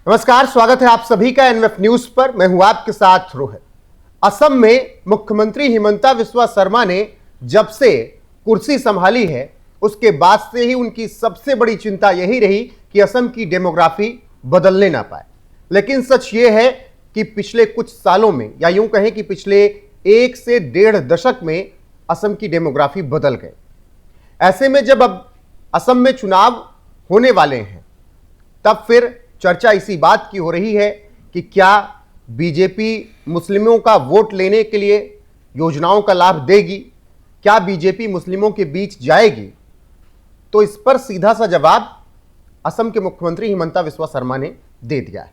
नमस्कार, स्वागत है आप सभी का एनएफ न्यूज पर। मैं हूं आपके साथ रोहित। असम में मुख्यमंत्री हिमंता बिस्वा शर्मा ने जब से कुर्सी संभाली है उसके बाद से ही उनकी सबसे बड़ी चिंता यही रही कि असम की डेमोग्राफी बदलने ना पाए। लेकिन सच ये है कि पिछले कुछ सालों में, या यूं कहें कि पिछले 1 से 1.5 दशक में असम की डेमोग्राफी बदल गई। ऐसे में जब अब असम में चुनाव होने वाले हैं तब फिर चर्चा इसी बात की हो रही है कि क्या बीजेपी मुस्लिमों का वोट लेने के लिए योजनाओं का लाभ देगी, क्या बीजेपी मुस्लिमों के बीच जाएगी। तो इस पर सीधा सा जवाब असम के मुख्यमंत्री हिमंता बिस्वा शर्मा ने दे दिया है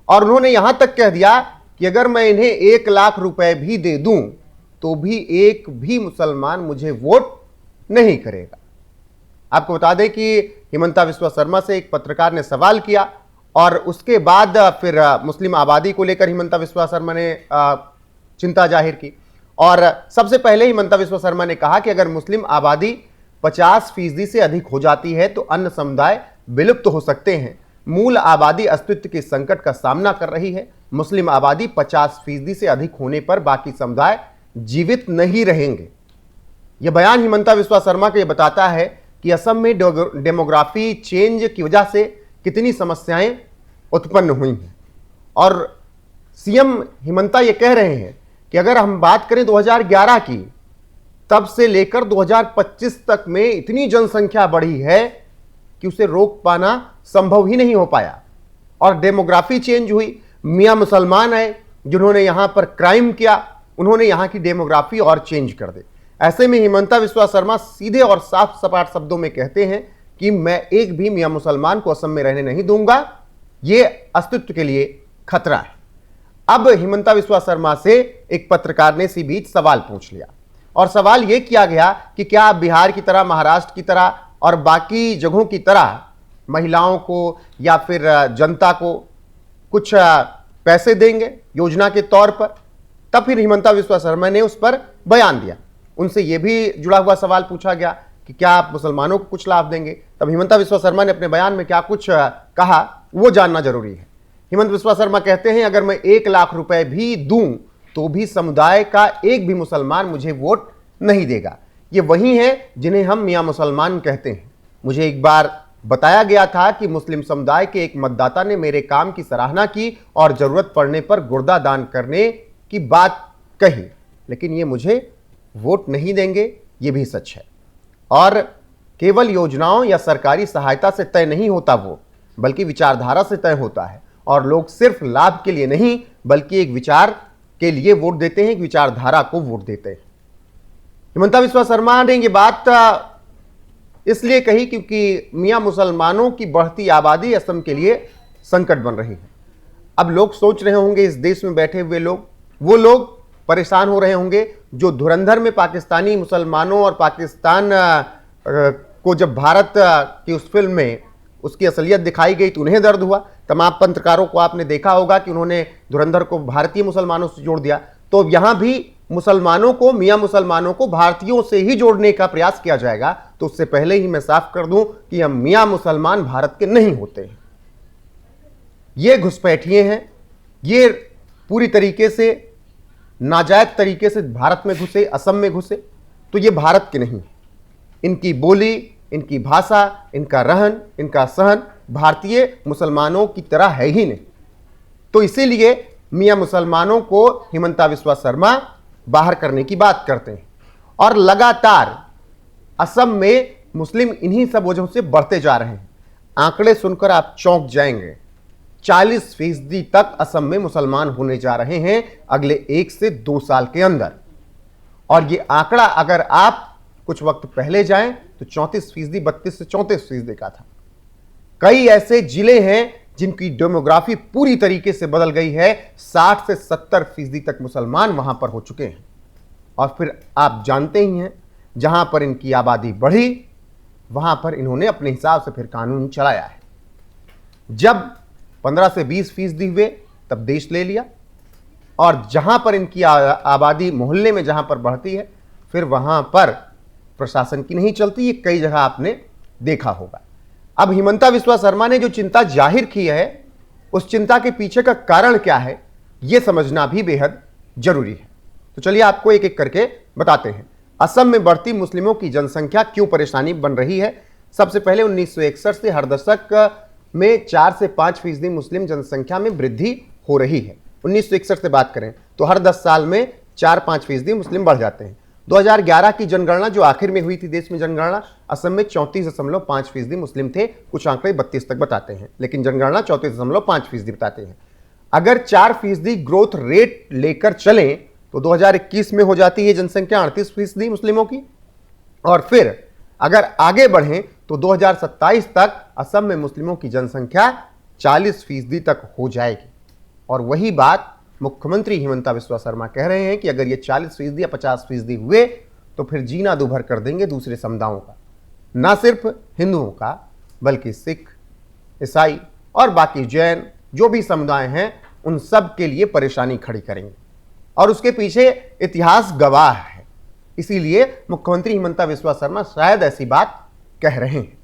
और उन्होंने यहां तक कह दिया कि अगर मैं इन्हें 1 लाख रुपए भी दे दूं तो भी एक भी मुसलमान मुझे वोट नहीं करेगा। आपको बता दें कि हिमंता बिस्वा शर्मा से एक पत्रकार ने सवाल किया और उसके बाद फिर मुस्लिम आबादी को लेकर हिमंता बिस्वा शर्मा ने चिंता जाहिर की। और सबसे पहले हिमंता बिस्वा शर्मा ने कहा कि अगर मुस्लिम आबादी 50% से अधिक हो जाती है तो अन्य समुदाय विलुप्त हो सकते हैं। मूल आबादी अस्तित्व के संकट का सामना कर रही है। मुस्लिम आबादी 50% से अधिक होने पर बाकी समुदाय जीवित नहीं रहेंगे। यह बयान हिमंता बिस्वा शर्मा को यह बताता है कि असम में डेमोग्राफी चेंज की वजह से कितनी समस्याएं उत्पन्न हुई हैं। और सीएम हिमंता ये कह रहे हैं कि अगर हम बात करें 2011 की, तब से लेकर 2025 तक में इतनी जनसंख्या बढ़ी है कि उसे रोक पाना संभव ही नहीं हो पाया। और डेमोग्राफी चेंज हुई, मियां मुसलमान आए जिन्होंने यहां पर क्राइम किया, उन्होंने यहां की डेमोग्राफी और चेंज कर दी। ऐसे में हिमंता बिस्वा शर्मा सीधे और साफ सपाट शब्दों में कहते हैं कि मैं एक भी मियां मुसलमान को असम में रहने नहीं दूंगा, यह अस्तित्व के लिए खतरा है। अब हिमंता बिस्वा शर्मा से एक पत्रकार ने इसी बीच सवाल पूछ लिया और सवाल यह किया गया कि क्या आप बिहार की तरह, महाराष्ट्र की तरह और बाकी जगहों की तरह महिलाओं को या फिर जनता को कुछ पैसे देंगे योजना के तौर पर। तब फिर हिमंता बिस्वा शर्मा ने उस पर बयान दिया। उनसे यह भी जुड़ा हुआ सवाल पूछा गया कि क्या आप मुसलमानों को कुछ लाभ देंगे। तब हिमंता बिस्वा शर्मा ने अपने बयान में क्या कुछ कहा वो जानना जरूरी है। हिमंता बिस्वा शर्मा कहते हैं, अगर मैं 1 लाख रुपए भी दूं तो भी समुदाय का एक भी मुसलमान मुझे वोट नहीं देगा। ये वही हैं जिन्हें हम मियां मुसलमान कहते हैं। मुझे एक बार बताया गया था कि मुस्लिम समुदाय के एक मतदाता ने मेरे काम की सराहना की और जरूरत पड़ने पर गुर्दा दान करने की बात कही, लेकिन ये मुझे वोट नहीं देंगे, ये भी सच है। और केवल योजनाओं या सरकारी सहायता से तय नहीं होता वो, बल्कि विचारधारा से तय होता है। और लोग सिर्फ लाभ के लिए नहीं बल्कि एक विचार के लिए वोट देते हैं, एक विचारधारा को वोट देते हैं। हिमंता बिस्वा शर्मा ने ये बात इसलिए कही क्योंकि मियां मुसलमानों की बढ़ती आबादी असम के लिए संकट बन रही है। अब लोग सोच रहे होंगे, इस देश में बैठे हुए लोग, वो लोग परेशान हो रहे होंगे जो धुरंधर में पाकिस्तानी मुसलमानों और पाकिस्तान को जब भारत की उस फिल्म में उसकी असलियत दिखाई गई तो उन्हें दर्द हुआ। तमाम पत्रकारों को आपने देखा होगा कि उन्होंने धुरंधर को भारतीय मुसलमानों से जोड़ दिया। तो यहां भी मुसलमानों को, मियां मुसलमानों को भारतीयों से ही जोड़ने का प्रयास किया जाएगा। तो उससे पहले ही मैं साफ कर दूं कि हम मियां मुसलमान भारत के नहीं होते हैं। ये घुसपैठिए हैं, ये पूरी तरीके से नाजायज तरीके से भारत में घुसे, असम में घुसे, तो ये भारत के नहीं। इनकी बोली, इनकी भाषा, इनका रहन, इनका सहन भारतीय मुसलमानों की तरह है ही नहीं। तो इसीलिए मियां मुसलमानों को हिमंता बिस्वा शर्मा बाहर करने की बात करते हैं। और लगातार असम में मुस्लिम इन्हीं सब वजहों से बढ़ते जा रहे हैं। आंकड़े सुनकर आप चौंक जाएंगे, 40% तक असम में मुसलमान होने जा रहे हैं अगले 1 से 2 साल के अंदर। और ये आंकड़ा अगर आप कुछ वक्त पहले जाएं तो 34%, 32 से 34% का था। कई ऐसे जिले हैं जिनकी डेमोग्राफी पूरी तरीके से बदल गई है, 60 से 70% तक मुसलमान वहां पर हो चुके हैं। और फिर आप जानते ही हैं, जहां पर इनकी आबादी बढ़ी वहां पर इन्होंने अपने हिसाब से फिर कानून चलाया है। जब 15 से 20% हुए तब देश ले लिया, और जहां पर इनकी आबादी मोहल्ले में जहां पर बढ़ती है फिर वहां पर प्रशासन की नहीं चलती। ये कई जगह आपने देखा होगा। अब हिमंता बिस्वा शर्मा ने जो चिंता जाहिर की है उस चिंता के पीछे का कारण क्या है, यह समझना भी बेहद जरूरी है। तो चलिए आपको एक एक करके बताते हैं। असम में बढ़ती मुस्लिमों की जनसंख्या क्यों परेशानी बन रही है। सबसे पहले 1961 से हर दशक में 4 से 5% मुस्लिम जनसंख्या में वृद्धि हो रही है। 1961 से बात करें तो हर 10 साल में 4-5% मुस्लिम बढ़ जाते हैं। 2011 की जनगणना जो आखिर में हुई थी देश में जनगणना, असम में 34.5% मुस्लिम थे। कुछ आंकड़े 32 तक बताते हैं, लेकिन जनगणना 34.5% बताते हैं। अगर 4% ग्रोथ रेट लेकर चलें तो 2021 में हो जाती है जनसंख्या 38% मुस्लिमों की, और फिर अगर आगे बढ़ें तो 2027 तक असम में मुस्लिमों की जनसंख्या 40% तक हो जाएगी। और वही बात मुख्यमंत्री हिमंता बिस्वा शर्मा कह रहे हैं कि अगर ये 40% या 50% हुए तो फिर जीना दूभर कर देंगे दूसरे समुदायों का, ना सिर्फ हिंदुओं का बल्कि सिख, ईसाई और बाकी जैन जो भी समुदाय हैं उन सब के लिए परेशानी खड़ी करेंगे। और उसके पीछे इतिहास गवाह है, इसीलिए मुख्यमंत्री हिमंता बिस्वा शर्मा शायद ऐसी बात कह रहे हैं।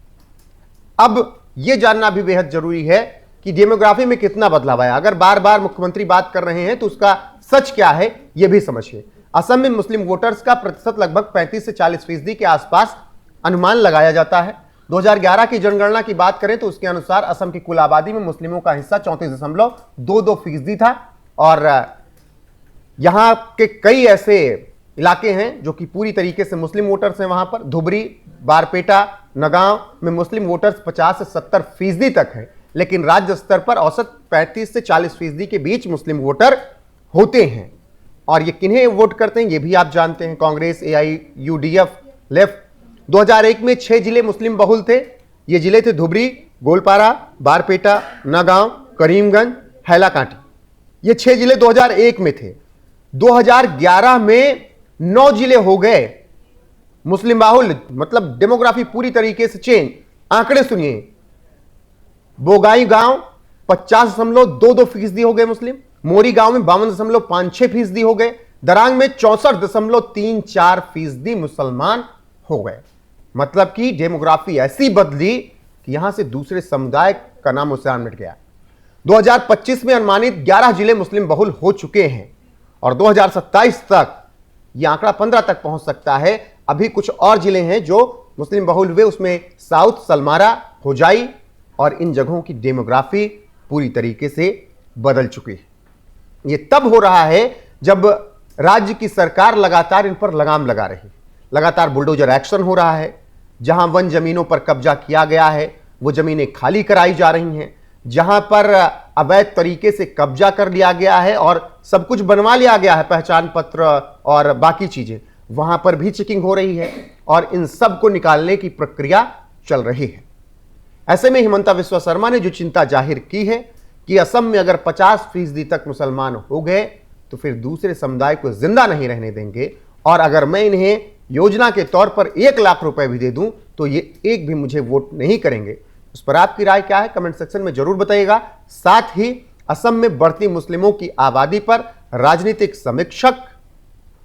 अब यह जानना भी बेहद जरूरी है कि डेमोग्राफी में कितना बदलाव आया। अगर बार बार मुख्यमंत्री बात कर रहे हैं तो उसका सच क्या है यह भी समझिए। असम में मुस्लिम वोटर्स का प्रतिशत लगभग 35 से 40% के आसपास अनुमान लगाया जाता है। 2011 की जनगणना की बात करें तो उसके अनुसार असम की कुल आबादी में मुस्लिमों का हिस्सा 34.22% था। और यहां के कई ऐसे इलाके हैं जो कि पूरी तरीके से मुस्लिम वोटर्स हैं। वहां पर धुबरी, बारपेटा, नगांव में मुस्लिम वोटर्स 50 से 70% तक है, लेकिन राज्य स्तर पर औसत 35 से 40% के बीच मुस्लिम वोटर होते हैं। और ये किन्हें वोट करते हैं ये भी आप जानते हैं, कांग्रेस, AIUDF, लेफ्ट। 2001 में 6 जिले मुस्लिम बहुल थे। ये जिले थे धुबरी, गोलपारा, बारपेटा, नगांव, करीमगंज, हैलाकांटी। ये 6 जिले 2001 में थे। 2011 में 9 जिले हो गए मुस्लिम बाहुल, मतलब डेमोग्राफी पूरी तरीके से चेंज। आंकड़े सुनिए, बोगाई गांव 50.22% हो गए मुस्लिम, मोरी गांव में 52.56% हो गए, दरांग में 64.34% मुसलमान हो गए। मतलब कि डेमोग्राफी ऐसी बदली कि यहां से दूसरे समुदाय का नाम निशान मिट गया। 2025 में अनुमानित 11 जिले मुस्लिम बहुल हो चुके हैं और 2027 तक यह आंकड़ा 15 तक पहुंच सकता है। अभी कुछ और जिले हैं जो मुस्लिम बहुल हुए, उसमें साउथ, सलमारा, होजाई, और इन जगहों की डेमोग्राफी पूरी तरीके से बदल चुकी है। यह तब हो रहा है जब राज्य की सरकार लगातार इन पर लगाम लगा रही है। लगातार बुलडोजर एक्शन हो रहा है। जहां वन जमीनों पर कब्जा किया गया है वो जमीनें खाली कराई जा रही हैं। जहां पर अवैध तरीके से कब्जा कर लिया गया है और सब कुछ बनवा लिया गया है, पहचान पत्र और बाकी चीजें, वहां पर भी चेकिंग हो रही है और इन सब को निकालने की प्रक्रिया चल रही है। ऐसे में हिमंता बिस्वा शर्मा ने जो चिंता जाहिर की है कि असम में अगर 50% तक मुसलमान हो गए तो फिर दूसरे समुदाय को जिंदा नहीं रहने देंगे, और अगर मैं इन्हें योजना के तौर पर 1 लाख रुपए भी दे दूं तो ये एक भी मुझे वोट नहीं करेंगे। उस पर आपकी राय क्या है कमेंट सेक्शन में जरूर बताइएगा। साथ ही असम में बढ़ती मुस्लिमों की आबादी पर राजनीतिक समीक्षक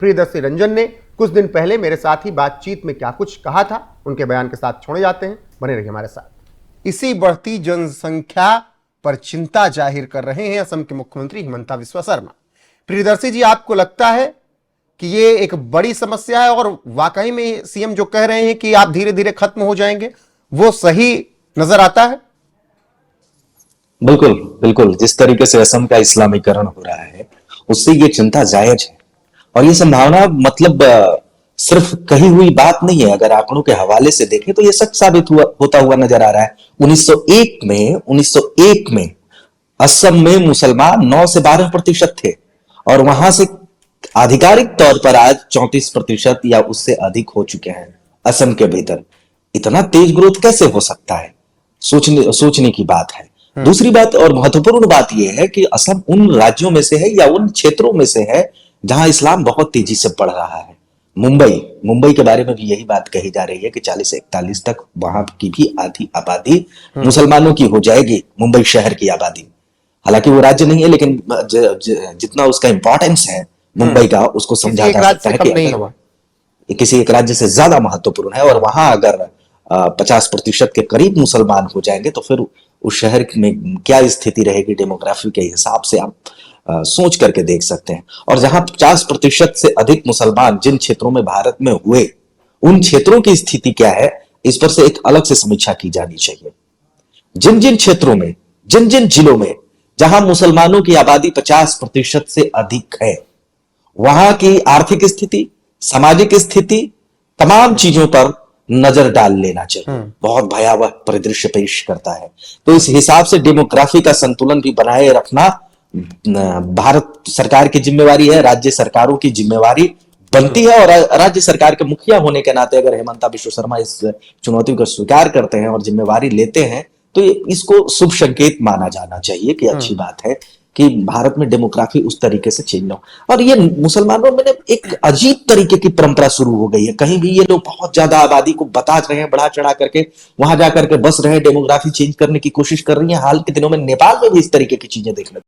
प्रियदर्शी रंजन ने कुछ दिन पहले मेरे साथ ही बातचीत में क्या कुछ कहा था, उनके बयान के साथ छोड़े जाते हैं। बने रहिए हमारे साथ। इसी बढ़ती जनसंख्या पर चिंता जाहिर कर रहे हैं असम के मुख्यमंत्री हिमंता बिस्वा शर्मा। प्रियदर्शी जी, आपको लगता है कि ये एक बड़ी समस्या है और वाकई में सीएम जो कह रहे हैं कि आप धीरे धीरे खत्म हो जाएंगे वो सही नजर आता है? बिल्कुल बिल्कुल, जिस तरीके से असम का इस्लामीकरण हो रहा है उससे ये चिंता जायज है। और ये संभावना मतलब सिर्फ कही हुई बात नहीं है। अगर आंकड़ों के हवाले से देखें तो ये सच साबित होता हुआ नजर आ रहा है। 1901 में असम में मुसलमान 9 से 12% थे और वहां से आधिकारिक तौर पर आज 34% या उससे अधिक हो चुके हैं असम के भीतर। इतना तेज ग्रोथ कैसे हो सकता है, सोचने की बात है। दूसरी बात और महत्वपूर्ण बात यह है कि असम उन राज्यों में से है या उन क्षेत्रों में से है जहां इस्लाम बहुत तेजी से बढ़ रहा है। मुंबई के बारे में भी यही बात कही जा रही है कि 40 से 41 तक वहां की भी आधी आबादी मुसलमानों की हो जाएगी, मुंबई शहर की आबादी। हालांकि वो राज्य नहीं है, लेकिन जितना उसका इंपॉर्टेंस है मुंबई का, उसको समझा जा सकता है कि किसी एक राज्य से ज्यादा महत्वपूर्ण है। और वहां अगर 50% के करीब मुसलमान हो जाएंगे तो फिर उस शहर में क्या स्थिति रहेगी डेमोग्राफी के हिसाब से आप सोच करके देख सकते हैं। और जहां 50% से अधिक मुसलमान जिन क्षेत्रों में भारत में हुए, उन क्षेत्रों की स्थिति क्या है, इस पर से एक अलग से समीक्षा की जानी चाहिए। जिन जिन क्षेत्रों में, जिन जिन जिलों में जहां मुसलमानों की आबादी 50% से अधिक है, वहां की आर्थिक स्थिति, सामाजिक स्थिति, तमाम चीजों पर नजर डाल लेना चाहिए। बहुत भयावह परिदृश्य पेश करता है। तो इस हिसाब से डेमोग्राफी का संतुलन भी बनाए रखना भारत सरकार की जिम्मेवारी है, राज्य सरकारों की जिम्मेवारी बनती है। और राज्य सरकार के मुखिया होने के नाते अगर हेमंता विश्व शर्मा इस चुनौती को स्वीकार करते हैं और जिम्मेवारी लेते हैं, तो इसको शुभ संकेत माना जाना चाहिए कि अच्छी बात है कि भारत में डेमोग्राफी उस तरीके से चेंज हो। और ये मुसलमानों में एक अजीब तरीके की परंपरा शुरू हो गई है। कहीं भी ये लोग बहुत ज्यादा आबादी को बता रहे हैं, बढ़ा चढ़ा करके वहां जाकर के बस रहे, डेमोग्राफी चेंज करने की कोशिश कर रही है। हाल के दिनों में नेपाल में भी इस तरीके की चीजें देखने